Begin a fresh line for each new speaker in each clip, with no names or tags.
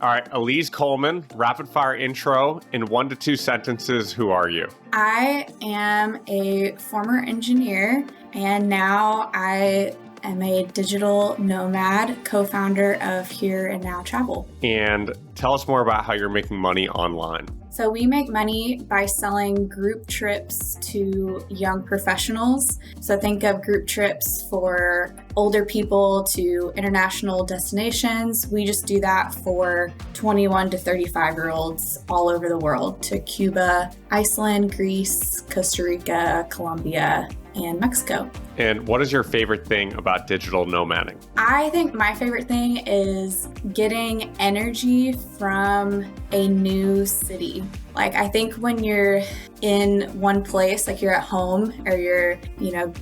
All right, Elise Coleman, rapid fire intro in 1 to 2 sentences. Who are you?
I am a former engineer, and now I am a digital nomad, co-founder of Here and Now Travel.
And tell us more about how you're making money online.
So we make money by selling group trips to young professionals. So think of group trips for older people to international destinations. We just do that for 21 to 35-year-olds all over the world to Cuba, Iceland, Greece, Costa Rica, Colombia, and Mexico.
And what is your favorite thing about digital nomading?
I think my favorite thing is getting energy from a new city. Like, I think when you're in one place, like you're at home or you're,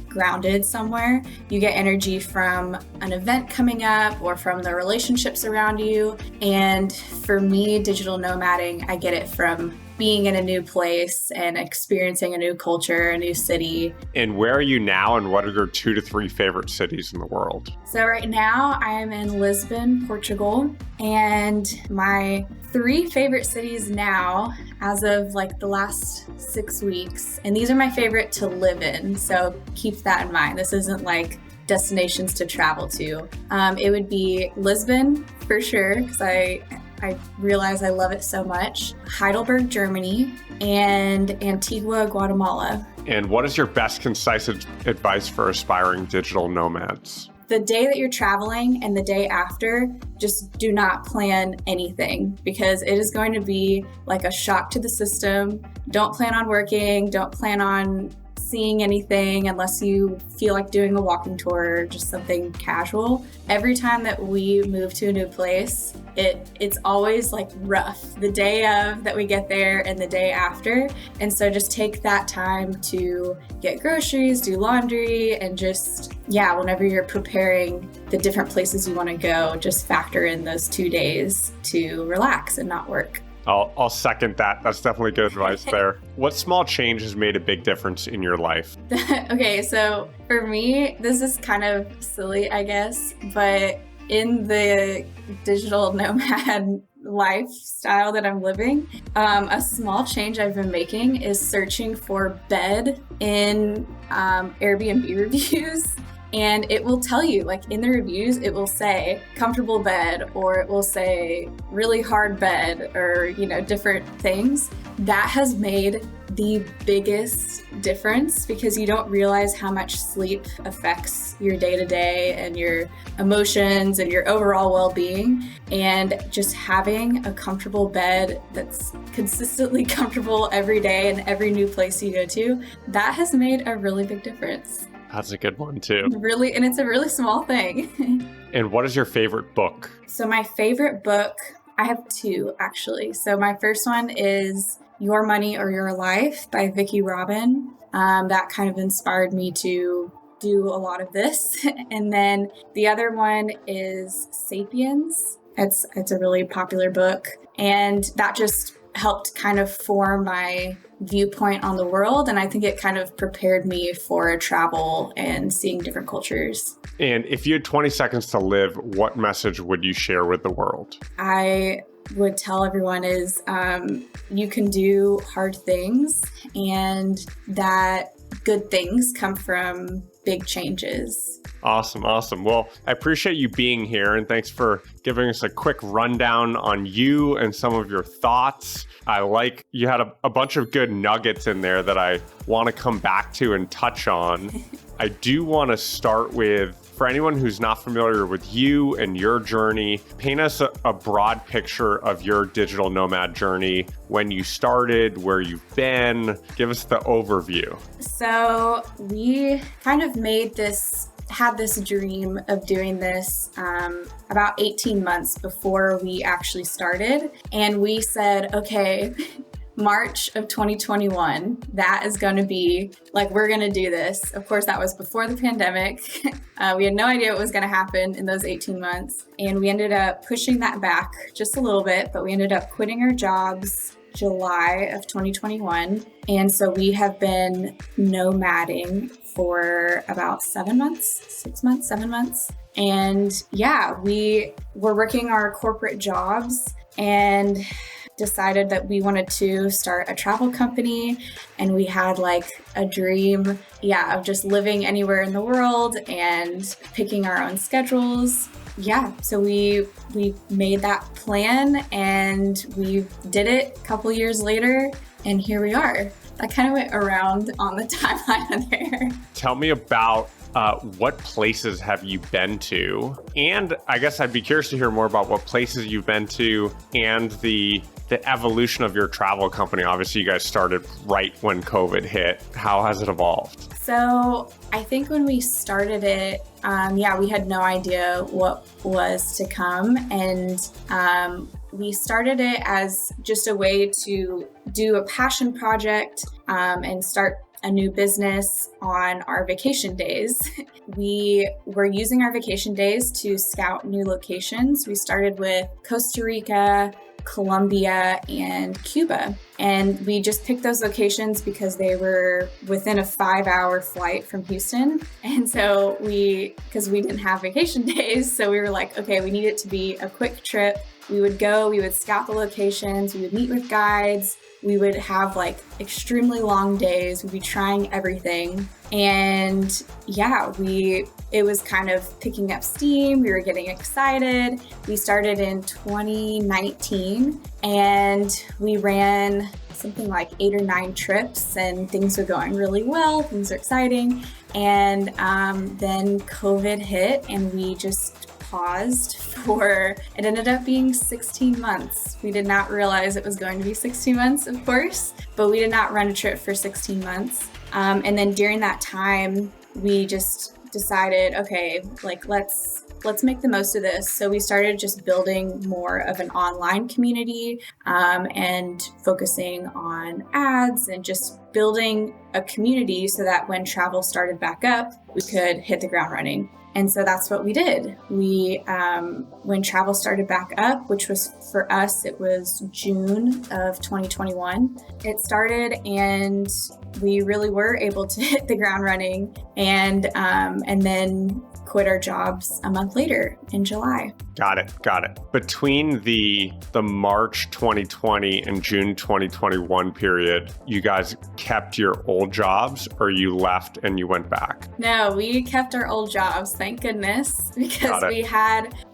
grounded somewhere, you get energy from an event coming up or from the relationships around you. And for me, digital nomading, I get it from being in a new place and experiencing a new culture, a new city.
And where are you now, and what are your 2 to 3 favorite cities in the world?
So right now I am in Lisbon, Portugal, and my 3 favorite cities now, as of the last 6 weeks, and these are my favorite to live in, so keep that in mind. This isn't destinations to travel to. It would be Lisbon for sure, because I realize I love it so much, Heidelberg, Germany, and Antigua, Guatemala.
And what is your best concise advice for aspiring digital nomads?
The day that you're traveling and the day after, just do not plan anything, because it is going to be like a shock to the system. Don't plan on working, don't plan on seeing anything unless you feel like doing a walking tour or just something casual. Every time that we move to a new place, it's always rough the day of that we get there and the day after. And so just take that time to get groceries, do laundry, and just, whenever you're preparing the different places you want to go, just factor in those 2 days to relax and not work.
I'll second that. That's definitely good advice there. What small change has made a big difference in your life?
Okay, so for me, this is kind of silly, I guess, but in the digital nomad lifestyle that I'm living, a small change I've been making is searching for bed in Airbnb reviews. And it will tell you, in the reviews, it will say comfortable bed, or it will say really hard bed, or, different things. That has made the biggest difference, because you don't realize how much sleep affects your day-to-day and your emotions and your overall well-being. And just having a comfortable bed that's consistently comfortable every day and every new place you go to, that has made a really big difference.
That's a good one too.
Really, and it's a really small thing.
And what is your favorite book?
So my favorite book, I have 2 actually. So my first one is Your Money or Your Life by Vicki Robin. That kind of inspired me to do a lot of this. And then the other one is Sapiens. It's a really popular book, and that just helped kind of form my viewpoint on the world. And I think it kind of prepared me for travel and seeing different cultures.
And if you had 20 seconds to live, what message would you share with the world?
I would tell everyone is you can do hard things, and that good things come from big changes.
Awesome. Well, I appreciate you being here, and thanks for giving us a quick rundown on you and some of your thoughts. You had a bunch of good nuggets in there that I want to come back to and touch on. I do want to start with, for anyone who's not familiar with you and your journey, paint us a broad picture of your digital nomad journey, when you started, where you've been. Give us the overview.
So we kind of had this dream of doing this about 18 months before we actually started. And we said, okay, March of 2021, that is going to be we're going to do this. Of course, that was before the pandemic. We had no idea what was going to happen in those 18 months. And we ended up pushing that back just a little bit, but we ended up quitting our jobs July of 2021. And so we have been nomading for about 7 months. And we were working our corporate jobs and decided that we wanted to start a travel company. And we had like a dream, of just living anywhere in the world and picking our own schedules. So we made that plan and we did it a couple years later, and here we are. I kind of went around on the timeline there.
Tell me about what places have you been to? And I guess I'd be curious to hear more about what places you've been to and the evolution of your travel company. Obviously, you guys started right when COVID hit. How has it evolved?
So I think when we started it, we had no idea what was to come. And we started it as just a way to do a passion project and start a new business on our vacation days. We were using our vacation days to scout new locations. We started with Costa Rica, Colombia, and Cuba. And we just picked those locations because they were within a 5-hour flight from Houston. And so because we didn't have vacation days, so we were like, okay, we need it to be a quick trip. We would go, we would scout the locations, we would meet with guides, we would have like extremely long days, we'd be trying everything. And it was kind of picking up steam. We were getting excited. We started in 2019 and we ran something like 8 or 9 trips, and things were going really well. Things were exciting. And then COVID hit and we just paused it ended up being 16 months. We did not realize it was going to be 16 months, of course, but we did not run a trip for 16 months. And then during that time, we just decided, okay, like let's make the most of this. So we started just building more of an online community and focusing on ads and just building a community so that when travel started back up, we could hit the ground running. And so that's what we did. When travel started back up, which was for us, it was June of 2021, it started and we really were able to hit the ground running and then quit our jobs a month later in July.
Got it. Between the March 2020 and June 2021 period, you guys kept your old jobs or you left and you went back?
No, we kept our old jobs, thank goodness, because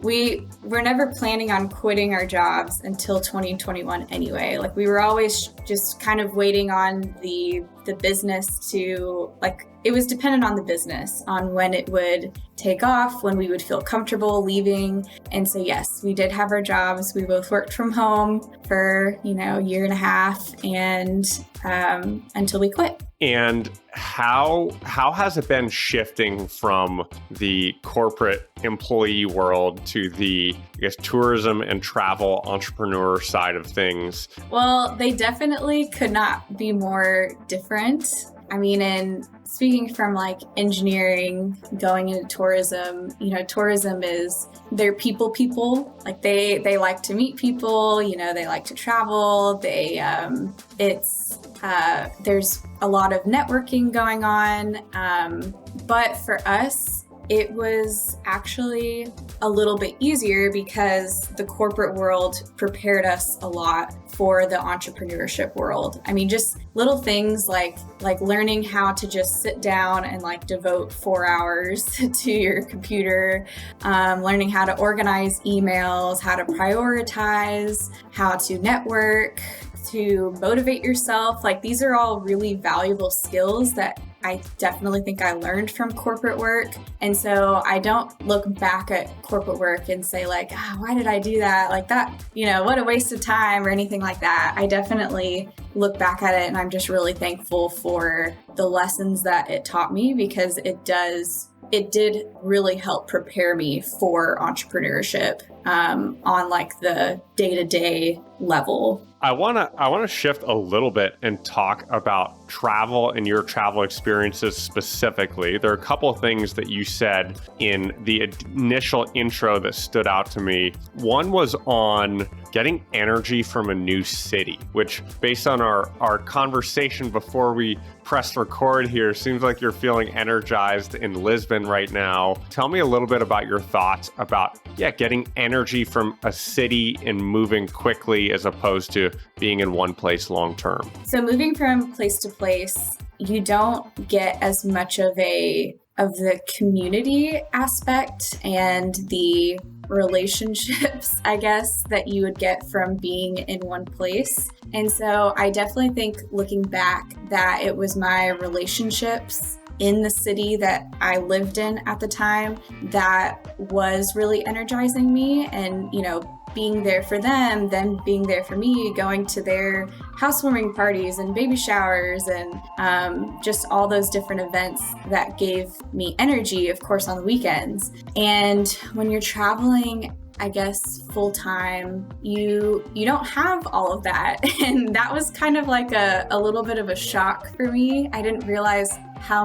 we were never planning on quitting our jobs until 2021 anyway. Like we were always just kind of waiting on the business to, like, it was dependent on the business, on when it would take off, when we would feel comfortable leaving. And so, yes, we did have our jobs. We both worked from home for, a year and a half and until we quit.
And how has it been shifting from the corporate employee world to the, tourism and travel entrepreneur side of things?
Well, they definitely could not be more different. I mean, and speaking from like engineering going into tourism, tourism they're people. Like they like to meet people, they like to travel. There's a lot of networking going on. But for us, it was actually a little bit easier because the corporate world prepared us a lot for the entrepreneurship world. I mean, just little things like learning how to just sit down and like devote 4 hours to your computer, learning how to organize emails, how to prioritize, how to network, to motivate yourself. Like these are all really valuable skills that I definitely think I learned from corporate work. And so I don't look back at corporate work and say like, why did I do that? Like that, what a waste of time or anything like that. I definitely look back at it and I'm just really thankful for the lessons that it taught me because it did really help prepare me for entrepreneurship on like the day-to-day level.
I wanna shift a little bit and talk about travel and your travel experiences specifically. There are a couple of things that you said in the initial intro that stood out to me. One was on getting energy from a new city, which based on our conversation before we pressed record here, seems like you're feeling energized in Lisbon right now. Tell me a little bit about your thoughts about, getting energy from a city and moving quickly as opposed to being in one place long term.
So moving from place to place, you don't get as much of the community aspect and the relationships, I guess, that you would get from being in one place. And so I definitely think looking back that it was my relationships in the city that I lived in at the time that was really energizing me, and, being there for them being there for me, going to their housewarming parties and baby showers and just all those different events that gave me energy, of course, on the weekends. And when you're traveling, I guess, full time, you don't have all of that. And that was kind of like a little bit of a shock for me. I didn't realize how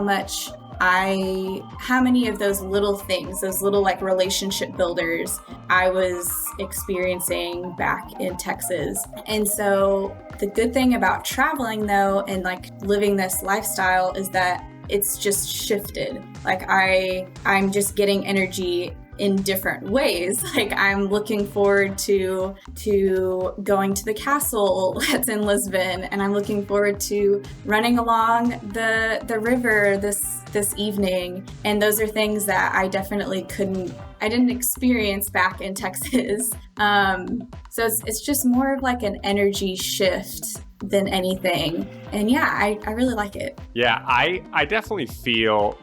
many of those little things, those little like relationship builders I was experiencing back in Texas. And so the good thing about traveling though, and like living this lifestyle, is that it's just shifted. Like I'm just getting energy in different ways. Like I'm looking forward to going to the castle that's in Lisbon, and I'm looking forward to running along the river this evening. And those are things that I definitely didn't experience back in Texas. So it's just more of like an energy shift than anything. And I really like it.
Yeah, I definitely feel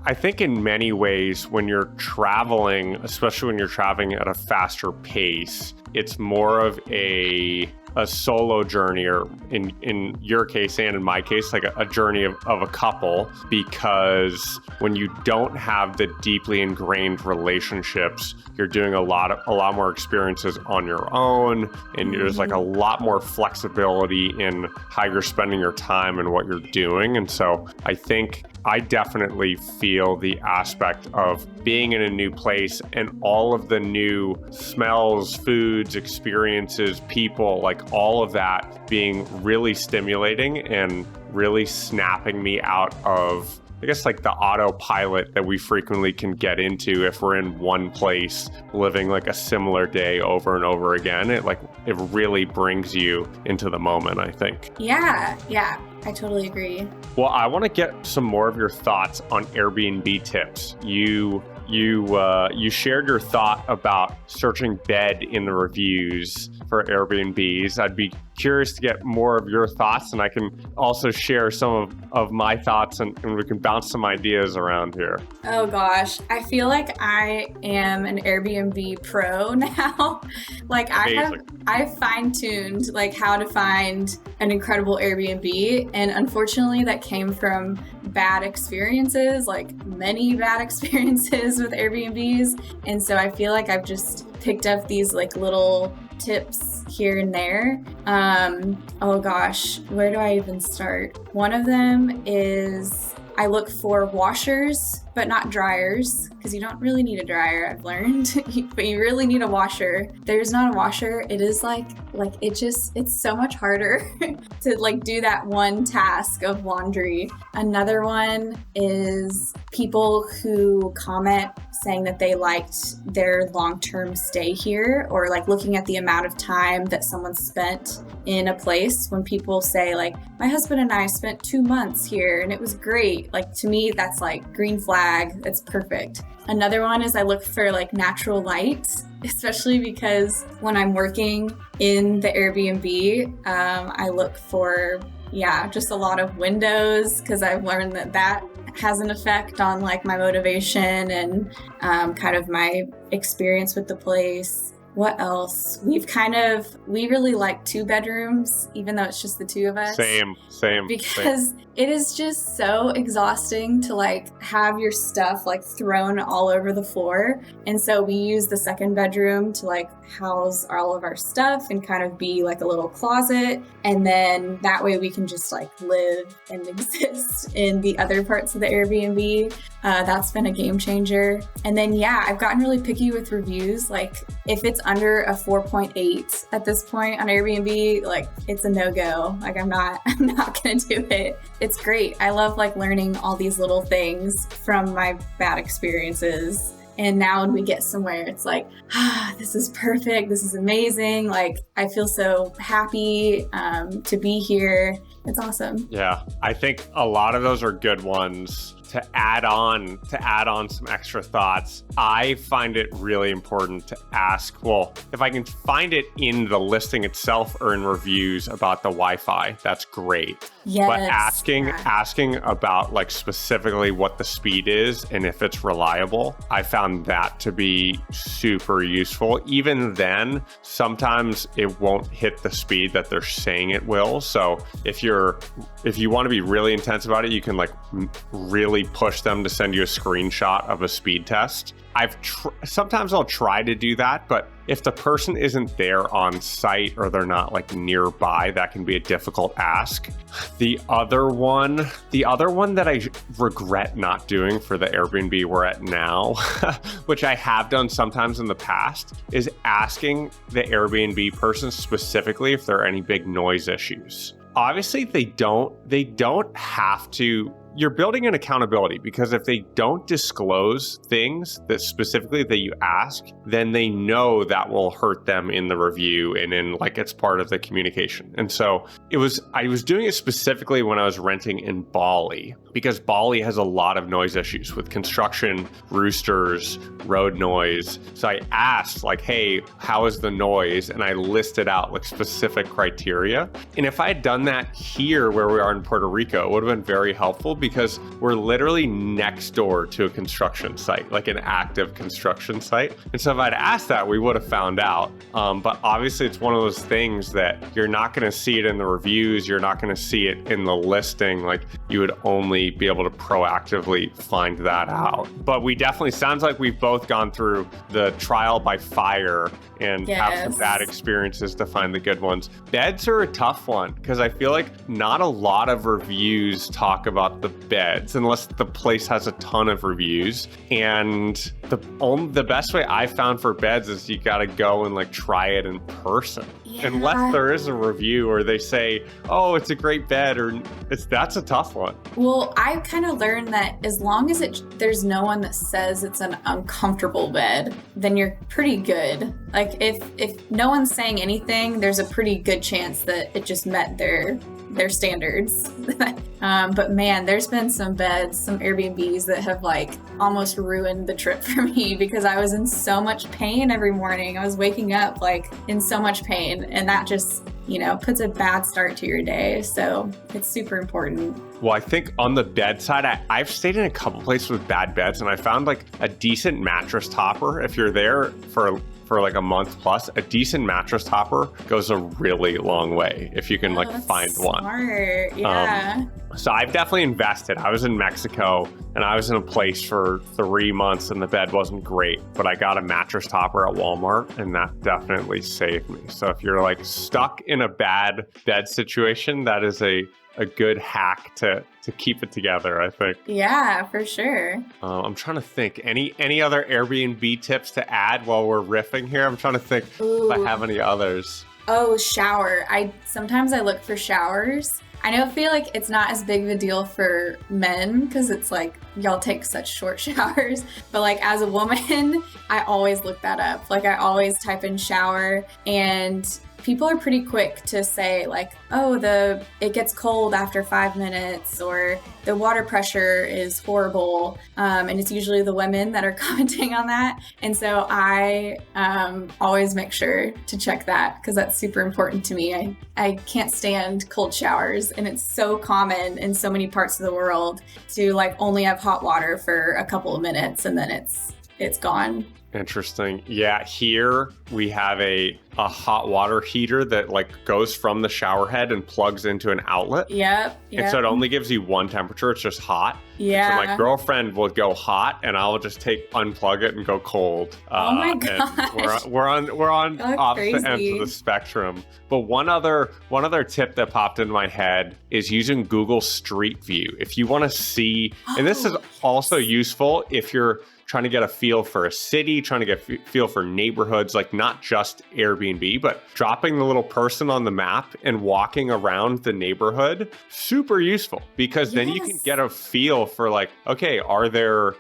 I think in many ways when you're traveling, especially when you're traveling at a faster pace, it's more of a solo journey, or in your case and in my case, like a journey of a couple, because when you don't have the deeply ingrained relationships, you're doing a lot more experiences on your own, and there's like a lot more flexibility in how you're spending your time and what you're doing. And so I think I definitely feel the aspect of being in a new place and all of the new smells, foods, experiences, people, like all of that being really stimulating and really snapping me out of, I guess, like the autopilot that we frequently can get into if we're in one place living like a similar day over and over again. It really brings you into the moment, I think.
Yeah, I totally agree.
Well, I want to get some more of your thoughts on Airbnb tips. You shared your thought about searching bed in the reviews for Airbnbs. I'd be curious to get more of your thoughts, and I can also share some of my thoughts, and we can bounce some ideas around here.
Oh gosh, I feel like I am an Airbnb pro now. Like I've fine-tuned like how to find an incredible Airbnb, and unfortunately that came from bad experiences, like many bad experiences with Airbnbs. And so I feel like I've just picked up these like little tips here and there. Oh gosh, where do I even start? One of them is I look for washers, but not dryers, because you don't really need a dryer, I've learned, but you really need a washer. There's not a washer. It is it's so much harder to like do that one task of laundry. Another one is people who comment saying that they liked their long-term stay here, or like looking at the amount of time that someone spent in a place. When people say like, my husband and I spent 2 months here and it was great. Like to me, that's like green flag. That's perfect. Another one is I look for like natural light, especially because when I'm working in the Airbnb, I look for, just a lot of windows, because I've learned that has an effect on like my motivation and kind of my experience with the place. What else? We really like 2 bedrooms, even though it's just the 2 of us.
Same.
Because it is just so exhausting to like have your stuff like thrown all over the floor. And so we use the 2nd bedroom to like house all of our stuff and kind of be like a little closet. And then that way we can just like live and exist in the other parts of the Airbnb. That's been a game changer. And then, yeah, I've gotten really picky with reviews. Like if it's under a 4.8 at this point on Airbnb, like it's a no-go. Like I'm not gonna do it. It's great. I love like learning all these little things from my bad experiences. And now when we get somewhere, it's like, this is perfect. This is amazing. Like I feel so happy to be here. It's awesome.
Yeah, I think a lot of those are good ones to add on some extra thoughts. I find it really important to ask, well, if I can find it in the listing itself or in reviews about the Wi-Fi, that's great.
Yes.
But asking about like specifically what the speed is and if it's reliable, I found that to be super useful. Even then, sometimes it won't hit the speed that they're saying it will. So if you want to be really intense about it, you can like really push them to send you a screenshot of a speed test. Sometimes I'll try to do that, but if the person isn't there on site or they're not like nearby, that can be a difficult ask. The other one that I regret not doing for the Airbnb we're at now, which I have done sometimes in the past, is asking the Airbnb person specifically if there are any big noise issues. Obviously, they don't have to. You're building an accountability because if they don't disclose things that specifically that you ask, then they know that will hurt them in the review and in like it's part of the communication. And so I was doing it specifically when I was renting in Bali because Bali has a lot of noise issues with construction, roosters, road noise. So I asked like, hey, how is the noise? And I listed out like specific criteria. And if I had done that here where we are in Puerto Rico, it would have been very helpful because we're literally next door to a construction site, like an active construction site. And so if I'd asked that, we would have found out. But obviously it's one of those things that you're not going to see it in the reviews. You're not going to see it in the listing. Like you would only be able to proactively find that out. But we definitely, sounds like we've both gone through the trial by fire and have some bad experiences to find the good ones. Beds are a tough one because I feel like not a lot of reviews talk about the beds unless the place has a ton of reviews. And the best way I found for beds is you got to go and like try it in person. Yeah. Unless there is a review or they say, oh, it's a great bed, or that's a tough one.
Well, I kind of learned that as long as there's no one that says it's an uncomfortable bed, then you're pretty good. Like if no one's saying anything, there's a pretty good chance that it just met their standards. But man, there's been some Airbnbs that have like almost ruined the trip for me because I was in so much pain every morning. I was waking up like in so much pain, and that just, puts a bad start to your day. So it's super important.
Well, I think on the bed side, I've stayed in a couple places with bad beds, and I found like a decent mattress topper. If you're there for like a month plus, a decent mattress topper goes a really long way if you can find one.
Smart. Yeah.
So I've definitely invested. I was in Mexico and I was in a place for 3 months and the bed wasn't great, but I got a mattress topper at Walmart and that definitely saved me. So if you're like stuck in a bad bed situation, that is a good hack to keep it together, I think.
Yeah, for sure.
I'm trying to think. Any other Airbnb tips to add while we're riffing here? I'm trying to think if I have any others.
Oh, shower. Sometimes I look for showers. I feel like it's not as big of a deal for men because it's like y'all take such short showers. But like as a woman, I always look that up. Like I always type in shower, and people are pretty quick to say like, oh, it gets cold after 5 minutes, or the water pressure is horrible. And it's usually the women that are commenting on that. And so I always make sure to check that because that's super important to me. I can't stand cold showers, and it's so common in so many parts of the world to like only have hot water for a couple of minutes and then it's gone
Interesting. Yeah, here we have a hot water heater that like goes from the shower head and plugs into an outlet.
Yep.
And so it only gives you one temperature. It's just hot.
Yeah.
And so my girlfriend will go hot, and I'll just unplug it and go cold.
Oh my gosh.
We're on opposite ends
crazy.
of the spectrum. But one other tip that popped in my head is using Google Street View. If you want to see, and this is also useful if you're trying to get a feel for a city, trying to get a feel for neighborhoods, like not just Airbnb, but dropping the little person on the map and walking around the neighborhood, super useful, because then you can get a feel for like, okay, are there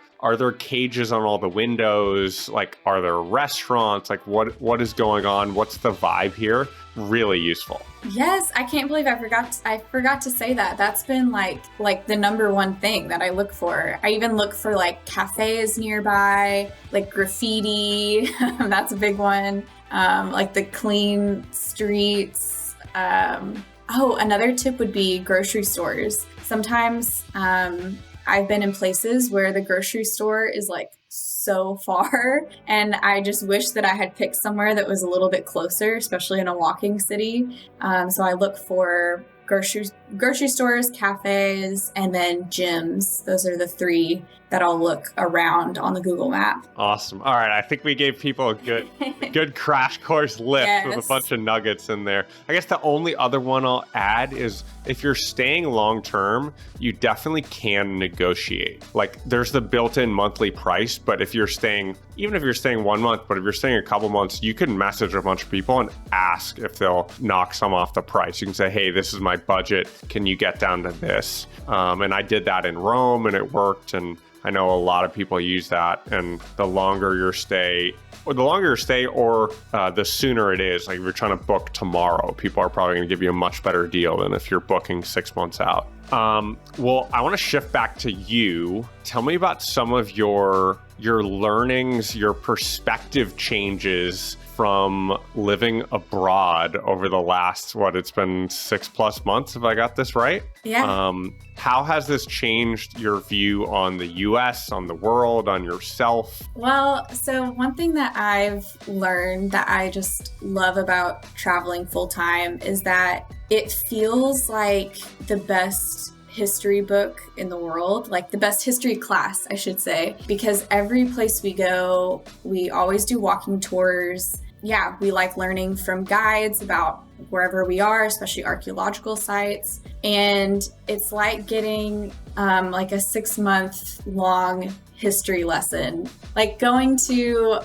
cages on all the windows? Like, are there restaurants? Like, what is going on? What's the vibe here? Really useful.
Yes, I can't believe I forgot to say that. That's been like the number one thing that I look for. I even look for like cafes nearby, like graffiti. That's a big one. Like the clean streets. Another tip would be grocery stores. Sometimes I've been in places where the grocery store is like so far, and I just wish that I had picked somewhere that was a little bit closer, especially in a walking city. So I look for grocery stores, cafes, and then gyms. Those are the three that I'll look around on the Google map.
Awesome. All right. I think we gave people a good crash course list with a bunch of nuggets in there. I guess the only other one I'll add is if you're staying long term, you definitely can negotiate. Like there's the built-in monthly price, but even if you're staying 1 month, but if you're staying a couple months, you can message a bunch of people and ask if they'll knock some off the price. You can say, hey, this is my budget. Can you get down to this? And I did that in Rome and it worked. And I know a lot of people use that. And the longer your stay, or the sooner it is, like if you're trying to book tomorrow, people are probably going to give you a much better deal than if you're booking 6 months out. Well, I want to shift back to you. Tell me about some of your learnings, your perspective changes from living abroad over the last, it's been 6+ months, if I got this right?
Yeah.
How has this changed your view on the US, on the world, on yourself?
Well, so one thing that I've learned that I just love about traveling full time is that it feels like the best history book in the world, like the best history class, I should say, because every place we go, we always do walking tours. Yeah, we like learning from guides about wherever we are, especially archaeological sites. And it's like getting like a 6-month long history lesson, like going to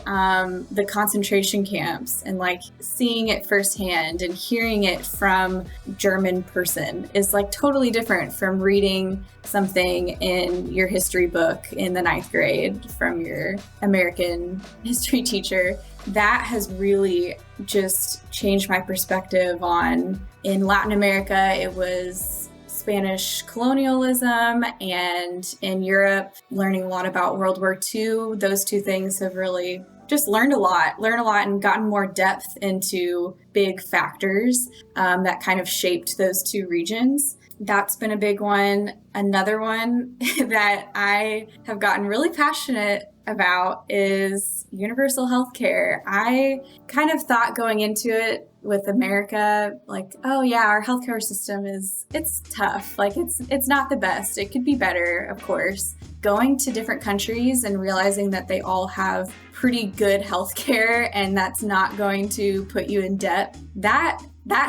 the concentration camps and like seeing it firsthand and hearing it from German person is like totally different from reading something in your history book in the 9th grade from your American history teacher. That has really just changed my perspective on, in Latin America, it was Spanish colonialism, and in Europe, learning a lot about World War II. Those two things have really just learned a lot and gotten more depth into big factors that kind of shaped those two regions. That's been a big one. Another one that I have gotten really passionate about is universal healthcare. I kind of thought going into it with America, like, oh yeah, our healthcare system it's tough. Like it's not the best. It could be better, of course. Going to different countries and realizing that they all have pretty good healthcare and that's not going to put you in debt, that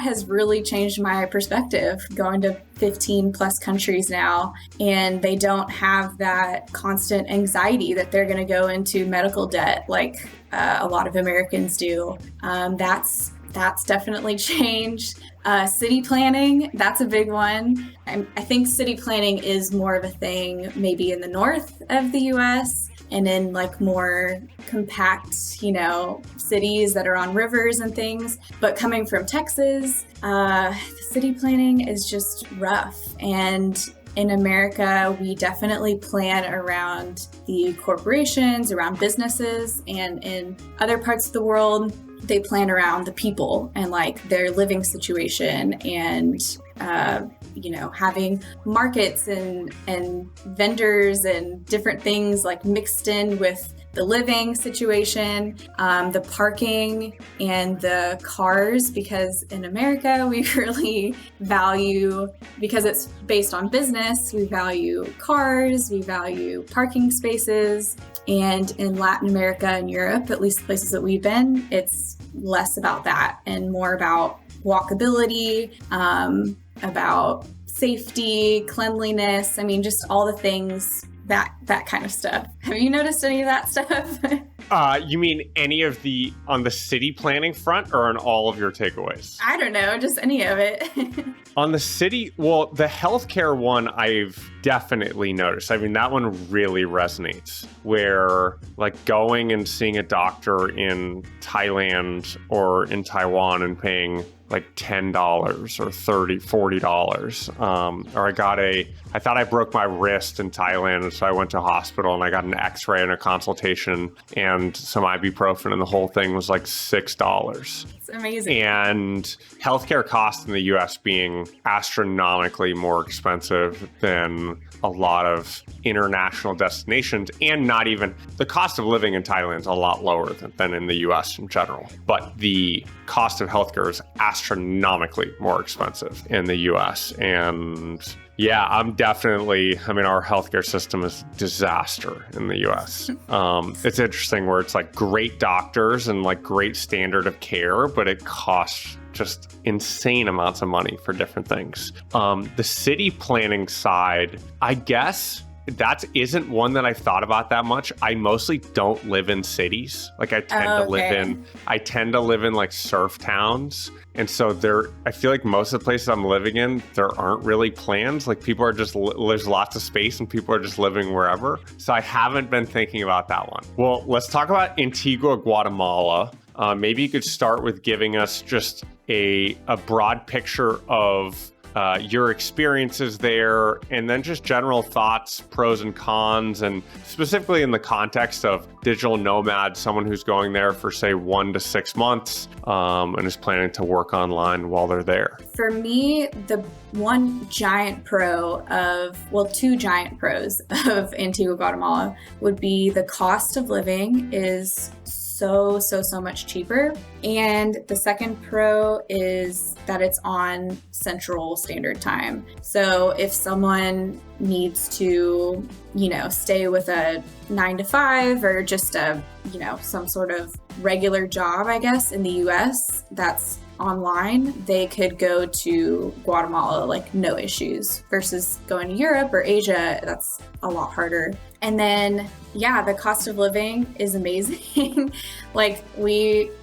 has really changed my perspective, going to 15 plus countries now, and they don't have that constant anxiety that they're going to go into medical debt like a lot of Americans do. That's definitely changed. City planning, that's a big one. I think city planning is more of a thing maybe in the north of the US and in like more compact, cities that are on rivers and things. But coming from Texas, city planning is just rough. And in America, we definitely plan around the corporations, around businesses, and in other parts of the world, they plan around the people and like their living situation and having markets and vendors and different things like mixed in with the living situation, the parking, and the cars, because in America, we really value, because it's based on business, we value cars, we value parking spaces. And in Latin America and Europe, at least the places that we've been, it's less about that and more about walkability, about safety, cleanliness. I mean, just all the things, that kind of stuff. Have you noticed any of that stuff?
You mean any of on the city planning front or on all of your takeaways?
I don't know, just any of it.
On the city, well, the healthcare one I've definitely noticed. I mean, that one really resonates, where like going and seeing a doctor in Thailand or in Taiwan and paying like $10 or $30, $40. Or I thought I broke my wrist in Thailand, and so I went to hospital and I got an x-ray and a consultation and some ibuprofen, and the whole thing was like $6.
It's amazing.
And healthcare costs in the US being astronomically more expensive than a lot of international destinations, and not even the cost of living in Thailand is a lot lower than in the US in general. But the cost of healthcare is astronomically more expensive in the US. And yeah, our healthcare system is a disaster in the US. It's interesting where it's like great doctors and like great standard of care, but it costs just insane amounts of money for different things. The city planning side, I guess that isn't one that I've thought about that much. I mostly don't live in cities. Like I tend to live in like surf towns. And so I feel like most of the places I'm living in, there aren't really plans. Like people are just, there's lots of space and people are just living wherever. So I haven't been thinking about that one. Well, let's talk about Antigua, Guatemala. Maybe you could start with giving us just a broad picture of your experiences there, and then just general thoughts, pros and cons, and specifically in the context of digital nomad, someone who's going there for say 1 to 6 months and is planning to work online while they're there.
For me, the one giant two giant pros of Antigua, Guatemala would be the cost of living is so much cheaper. And the second pro is that it's on Central Standard Time. So if someone needs to, stay with a 9 to 5 or just some sort of regular job, I guess, in the US that's online, they could go to Guatemala like no issues, versus going to Europe or Asia, that's a lot harder. And then, the cost of living is amazing. Like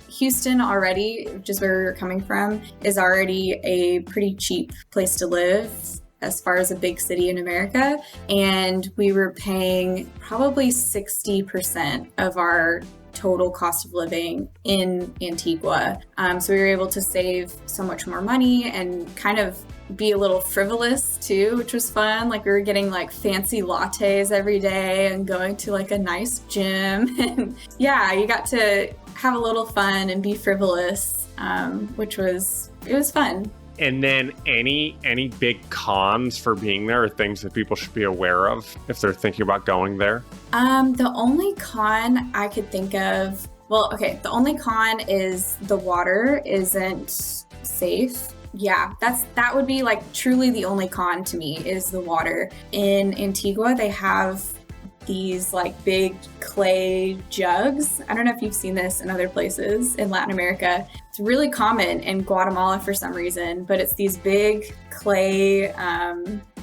Houston already, just where we were coming from, is already a pretty cheap place to live as far as a big city in America. And we were paying probably 60% of our total cost of living in Antigua. So we were able to save so much more money and kind of be a little frivolous too, which was fun. Like we were getting like fancy lattes every day and going to like a nice gym. And you got to have a little fun and be frivolous, it was fun.
And then any big cons for being there, or things that people should be aware of if they're thinking about going there?
The only con I could think of, the only con is the water isn't safe. Yeah, that would be like truly the only con to me, is the water. In Antigua, they have these like big clay jugs. I don't know if you've seen this in other places in Latin America. It's really common in Guatemala for some reason, but it's these big clay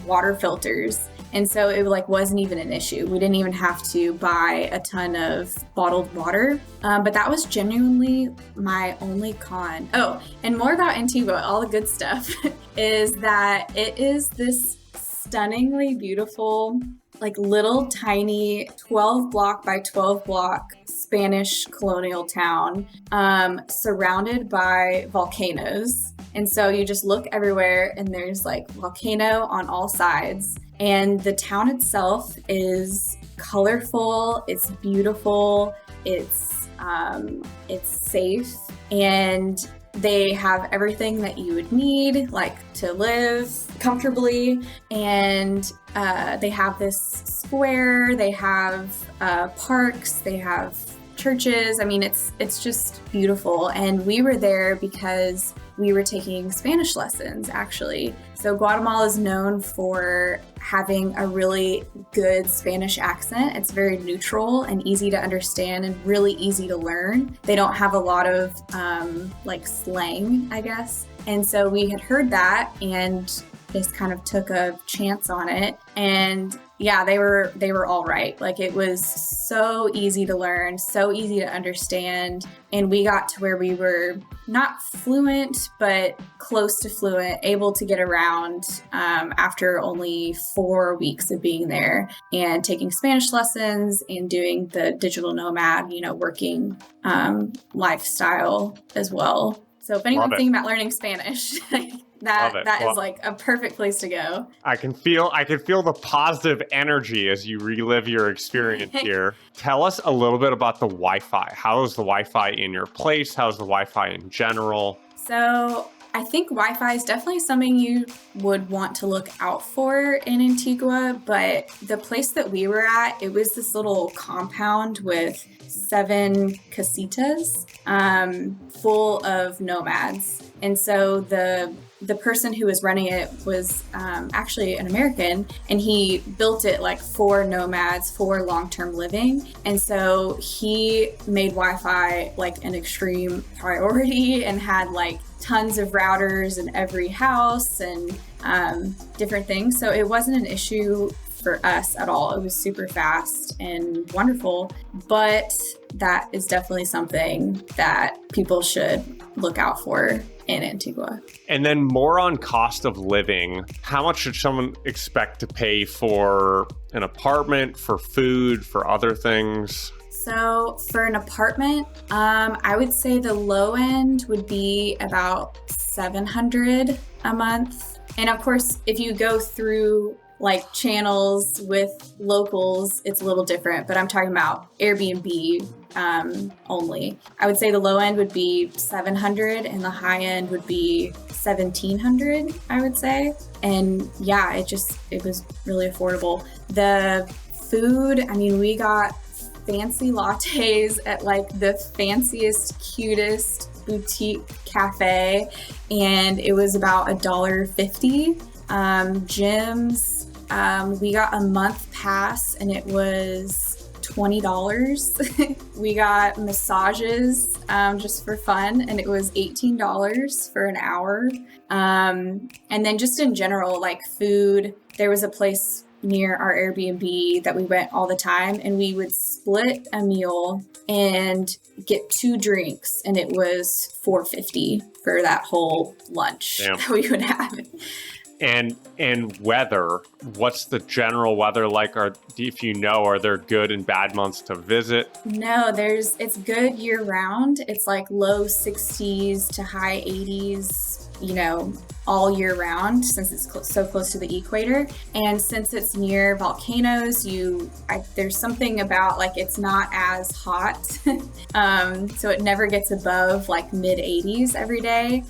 water filters. And so it wasn't even an issue. We didn't even have to buy a ton of bottled water. But that was genuinely my only con. Oh, and more about Antigua, all the good stuff, is that it is this stunningly beautiful, like little tiny 12 block by 12 block Spanish colonial town, surrounded by volcanoes. And so you just look everywhere and there's like volcano on all sides. And the town itself is colorful, it's beautiful, it's safe, and They have everything that you would need, like to live comfortably. And they have this square, they have parks, they have churches. I mean, it's just beautiful. And we were there because we were taking Spanish lessons, actually. So Guatemala is known for having a really good Spanish accent. It's very neutral and easy to understand and really easy to learn. They don't have a lot of like slang, I guess. And so we had heard that and just kind of took a chance on it. And yeah, they were all right. Like, it was so easy to learn, so easy to understand. And we got to where we were not fluent, but close to fluent, able to get around after only 4 weeks of being there and taking Spanish lessons and doing the digital nomad, working lifestyle as well. So if anyone's thinking about learning Spanish, that is like a perfect place to go.
I can feel the positive energy as you relive your experience here. Tell us a little bit about the Wi-Fi. How is the Wi-Fi in your place? How's the Wi-Fi in general?
So I think Wi-Fi is definitely something you would want to look out for in Antigua, but the place that we were at, it was this little compound with 7 casitas full of nomads. And so the person who was running it was actually an American, and he built it like for nomads, for long-term living. And so he made Wi-Fi like an extreme priority and had like tons of routers in every house and different things. So it wasn't an issue for us at all. It was super fast and wonderful, but that is definitely something that people should look out for in Antigua.
And then more on cost of living. How much should someone expect to pay for an apartment, for food, for other things?
So for an apartment, I would say the low end would be about $700 a month. And of course, if you go through like channels with locals, it's a little different, but I'm talking about Airbnb only. I would say the low end would be $700 and the high end would be $1,700, I would say. And yeah, it was really affordable. The food, I mean, we got fancy lattes at like the fanciest, cutest boutique cafe, and it was about $1.50. Gyms, we got a month pass and it was $20. We got massages just for fun, and it was $18 for an hour. And then just in general, like food, there was a place near our Airbnb that we went all the time, and we would split a meal and get 2 drinks, and it was $4.50 for that whole lunch. Damn. That we would have.
And weather, what's the general weather like? Are there good and bad months to visit?
No, it's good year round. It's like low 60s to high 80s, all year round, since it's so close to the equator. And since it's near volcanoes, there's something about like it's not as hot. So it never gets above like mid 80s every day.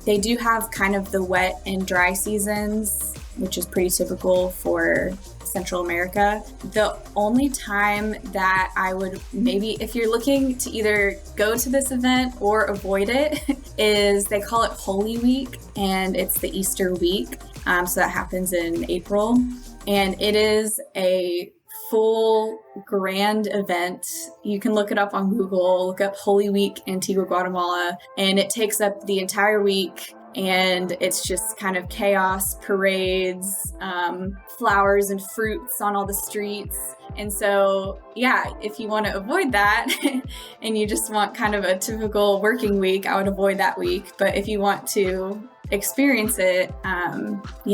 They do have kind of the wet and dry seasons, which is pretty typical for Central America. The only time that I would maybe, if you're looking to either go to this event or avoid it, is they call it Holy Week, and it's the Easter week. So that happens in April, and it is a full grand event. You can look it up on Google, look up Holy Week Antigua, Guatemala, and it takes up the entire week. And it's just kind of chaos, parades, flowers and fruits on all the streets. And so, yeah, if you want to avoid that and you just want kind of a typical working week, I would avoid that week. But if you want to experience it,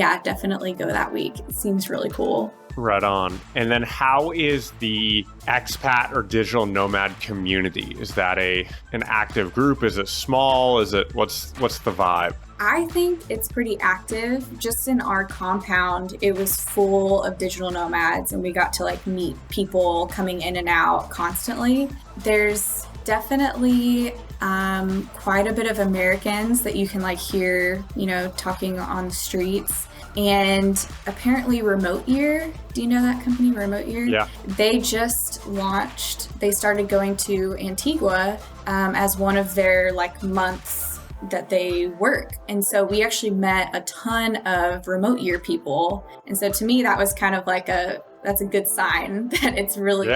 definitely go that week. It seems really cool.
Right on. And then how is the expat or digital nomad community? Is that an active group? Is it small? What's the vibe?
I think it's pretty active. Just in our compound, it was full of digital nomads, and we got to like meet people coming in and out constantly. There's Definitely quite a bit of Americans that you can like hear, talking on the streets. And apparently Remote Year, do you know that company, Remote Year?
Yeah.
They just launched, they started going to Antigua as one of their like months that they work. And so we actually met a ton of Remote Year people. And so to me, that was kind of like that's a good sign that it's really,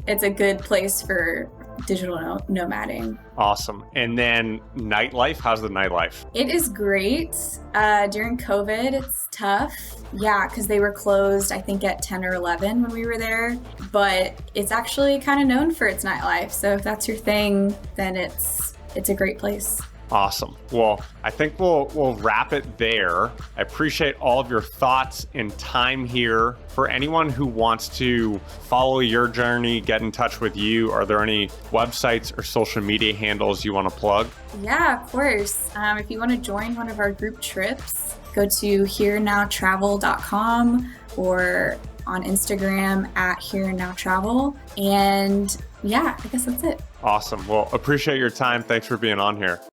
it's a good place for digital nomading.
Awesome. And then nightlife, how's the nightlife?
It is great. During COVID, it's tough. Yeah, because they were closed, I think at 10 or 11 when we were there. But it's actually kind of known for its nightlife. So if that's your thing, then it's a great place.
Awesome. Well, I think we'll wrap it there. I appreciate all of your thoughts and time here. For anyone who wants to follow your journey, get in touch with you, are there any websites or social media handles you want to plug?
Yeah, of course. If you want to join one of our group trips, go to hereandnowtravel.com or on Instagram at hereandnowtravel. And yeah, I guess that's it.
Awesome. Well, appreciate your time. Thanks for being on here.